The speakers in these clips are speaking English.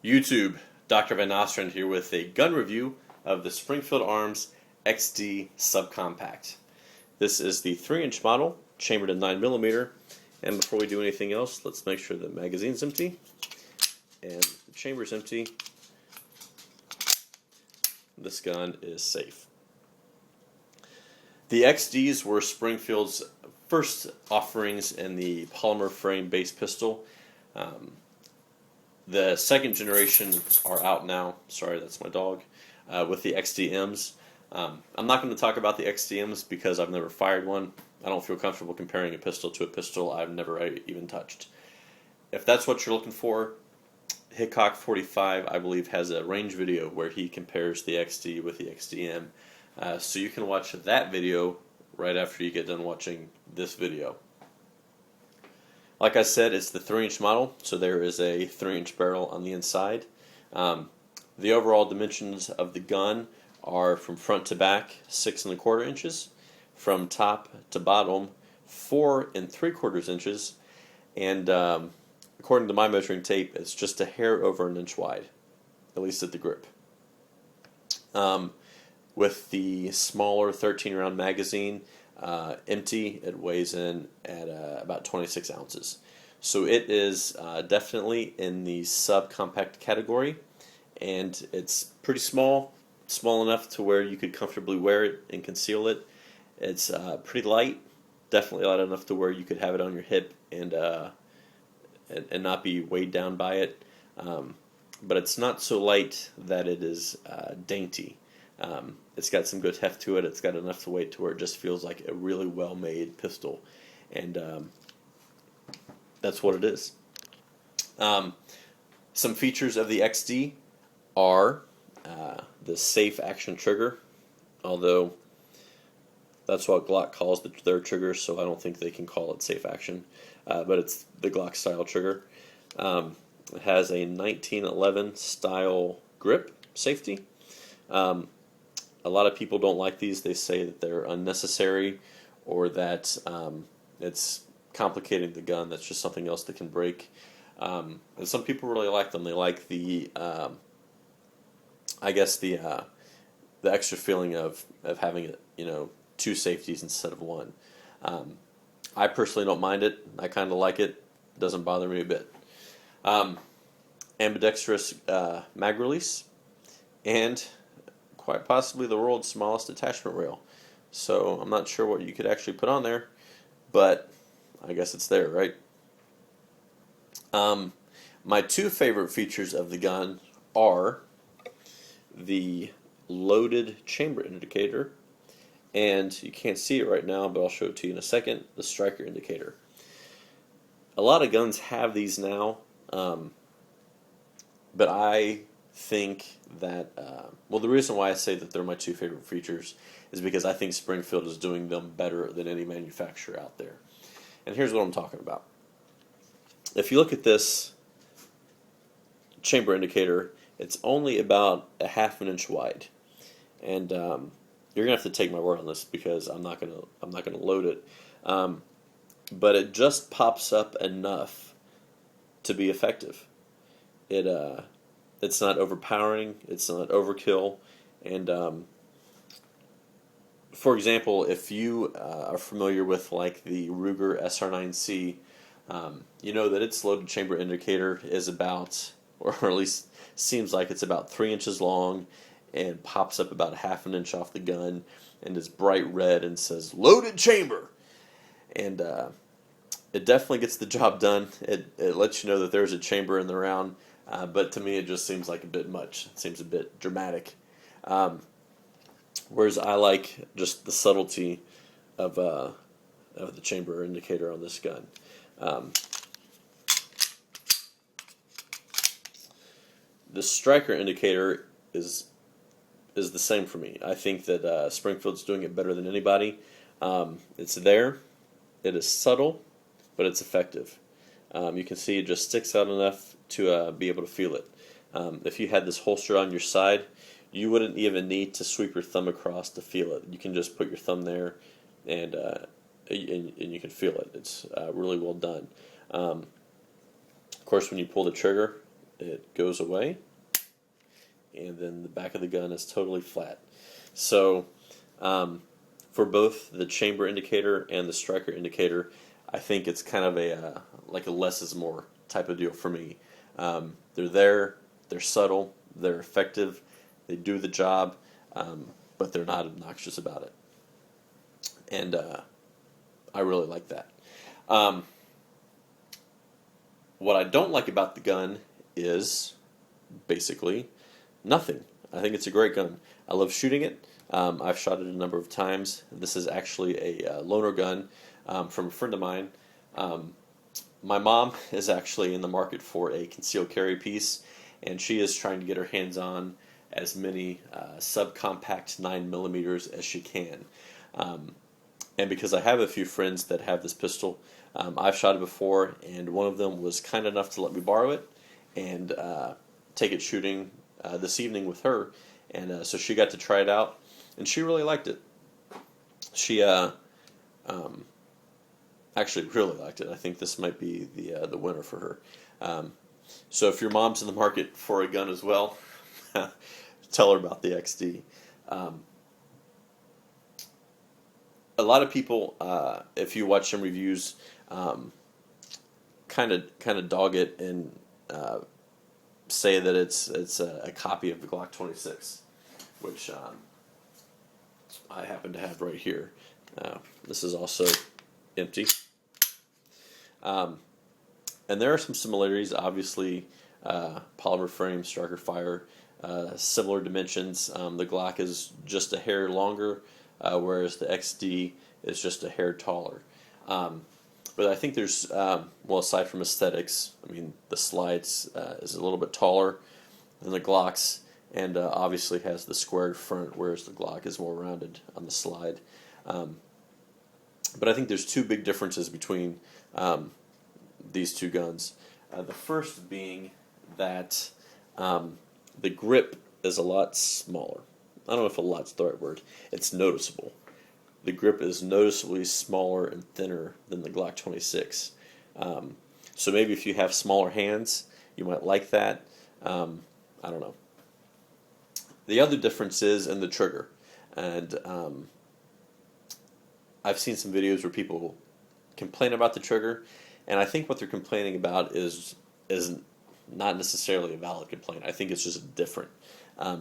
YouTube, Dr. Van Nostrand here with a gun review of the Springfield Arms XD Subcompact. This is the 3-inch model, chambered in 9mm, and before we do anything else, let's make sure the magazine's empty and the chamber's empty. This gun is safe. The XDs were Springfield's first offerings in the polymer frame base pistol. The second generation are out now. Sorry, that's my dog. With the XDMs. I'm not going to talk about the XDMs because I've never fired one. I don't feel comfortable comparing a pistol to a pistol I've never even touched. If that's what you're looking for, Hickok 45, I believe, has a range video where he compares the XD with the XDM. So you can watch that video right after you get done watching this video. Like I said, it's the 3-inch model, so there is a 3-inch barrel on the inside. The overall dimensions of the gun are from front to back 6 1/4 inches, from top to bottom 4 3/4 inches, and according to my measuring tape, it's just a hair over an inch wide, at least at the grip. With the smaller 13-round magazine empty, it weighs in at about 26 ounces. So it is definitely in the subcompact category, and it's pretty small enough to where you could comfortably wear it and conceal it. It's pretty light, definitely light enough to where you could have it on your hip and not be weighed down by it. But it's not so light that it is dainty. It's got some good heft to it. It's got enough to weight to where it just feels like a really well-made pistol, and that's what it is. Some features of the XD are the safe action trigger, although that's what Glock calls their trigger, so I don't think they can call it safe action, but it's the Glock style trigger. It has a 1911 style grip safety. A lot of people don't like these. They say that they're unnecessary or that it's complicating the gun. That's just something else that can break. And some people really like them. They like the, I guess the extra feeling of having two safeties instead of one. I personally don't mind it. I kind of like it. It doesn't bother me a bit. Ambidextrous mag release, and quite possibly the world's smallest attachment rail. So I'm not sure what you could actually put on there, but I guess it's there, right? My two favorite features of the gun are the loaded chamber indicator, and you can't see it right now, but I'll show it to you in a second, the striker indicator. A lot of guns have these now, but I think that, well, the reason why I say that they're my two favorite features is because I think Springfield is doing them better than any manufacturer out there. And here's what I'm talking about. If you look at this chamber indicator, it's only about a half an inch wide, and you're gonna have to take my word on this because I'm not gonna load it, but it just pops up enough to be effective. It's not overpowering, it's not overkill, and for example, if you are familiar with like the Ruger SR9C, you know that its loaded chamber indicator is about, or at least seems like it's about 3 inches long, and pops up about a half an inch off the gun, and is bright red and says "loaded chamber," and it definitely gets the job done. It lets you know that there's a chamber in the round. But to me, it just seems like a bit much. It seems a bit dramatic. Whereas I like just the subtlety of the chamber indicator on this gun. The striker indicator is the same for me. I think that Springfield's doing it better than anybody. It's there. It is subtle, but it's effective. You can see it just sticks out enough to be able to feel it. If you had this holster on your side, you wouldn't even need to sweep your thumb across to feel it. You can just put your thumb there, and you can feel it. It's really well done. Of course, when you pull the trigger, it goes away, and then the back of the gun is totally flat. So for both the chamber indicator and the striker indicator, I think it's kind of a like a less is more type of deal for me. They're there, they're subtle, they're effective, they do the job, but they're not obnoxious about it. And I really like that. What I don't like about the gun is basically nothing. I think it's a great gun. I love shooting it. I've shot it a number of times. This is actually a loaner gun from a friend of mine. My mom is actually in the market for a concealed carry piece, and she is trying to get her hands on as many subcompact 9mm as she can. And because I have a few friends that have this pistol, I've shot it before, and one of them was kind enough to let me borrow it and take it shooting this evening with her. And so she got to try it out, and she really liked it. She actually really liked it. I think this might be the winner for her. So if your mom's in the market for a gun as well, tell her about the XD. A lot of people, if you watch some reviews, kind of dog it and say that it's a copy of the Glock 26, which I happen to have right here. This is also empty. And there are some similarities, obviously. Polymer frame, striker fire, similar dimensions. The Glock is just a hair longer, whereas the XD is just a hair taller. But I think there's, well, aside from aesthetics, I mean, the slides is a little bit taller than the Glocks, and obviously has the squared front, whereas the Glock is more rounded on the slide. But I think there's two big differences between these two guns. The first being that the grip is a lot smaller. I don't know if a lot's the right word. It's noticeable. The grip is noticeably smaller and thinner than the Glock 26. So maybe if you have smaller hands, you might like that. I don't know. The other difference is in the trigger. And I've seen some videos where people complain about the trigger, and I think what they're complaining about is not necessarily a valid complaint. I think it's just different.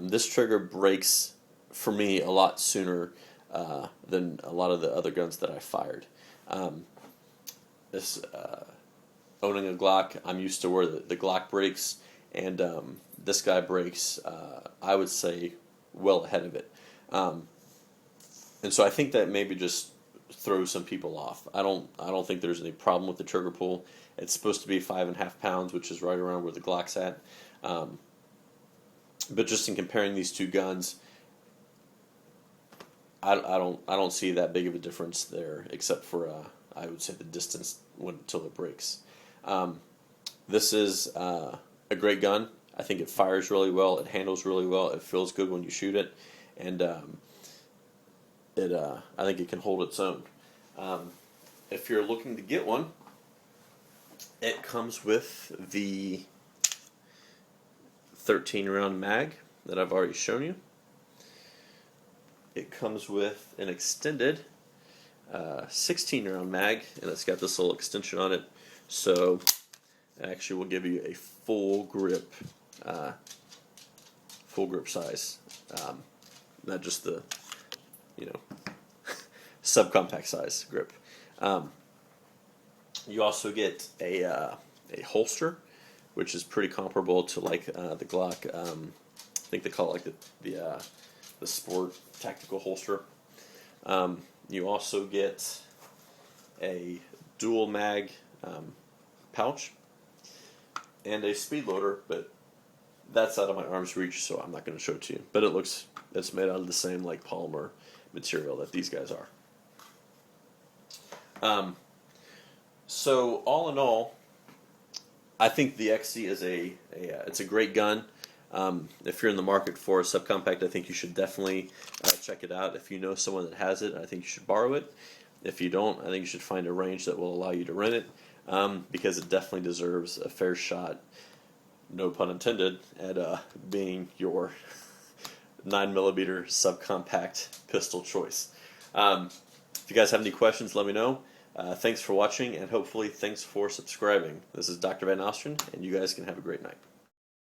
This trigger breaks for me a lot sooner than a lot of the other guns that I fired. Owning a Glock, I'm used to where the Glock breaks, and this guy breaks, I would say, well ahead of it. And so I think that maybe just throws some people off. I don't think there's any problem with the trigger pull. It's supposed to be 5.5 pounds, which is right around where the Glock's at. But just in comparing these two guns, I don't see that big of a difference there, except for I would say the distance until it breaks. This is a great gun. I think it fires really well. It handles really well. It feels good when you shoot it, and I think it can hold its own. If you're looking to get one, it comes with the 13-round mag that I've already shown you. It comes with an extended 16-round mag, and it's got this little extension on it, so it actually will give you a full grip size, not just the subcompact size grip. You also get a holster, which is pretty comparable to like the Glock. I think they call it like the sport tactical holster. You also get a dual mag pouch and a speed loader, but that's out of my arm's reach, so I'm not going to show it to you. But it's made out of the same like polymer material that these guys are. So all in all, I think the XC is it's a great gun. If you're in the market for a subcompact, I think you should definitely check it out. If you know someone that has it, I think you should borrow it. If you don't, I think you should find a range that will allow you to rent it, because it definitely deserves a fair shot, no pun intended, at being your 9mm subcompact pistol choice. If you guys have any questions, let me know. Thanks for watching, and hopefully thanks for subscribing. This is Dr. Van Ostrand, and you guys can have a great night.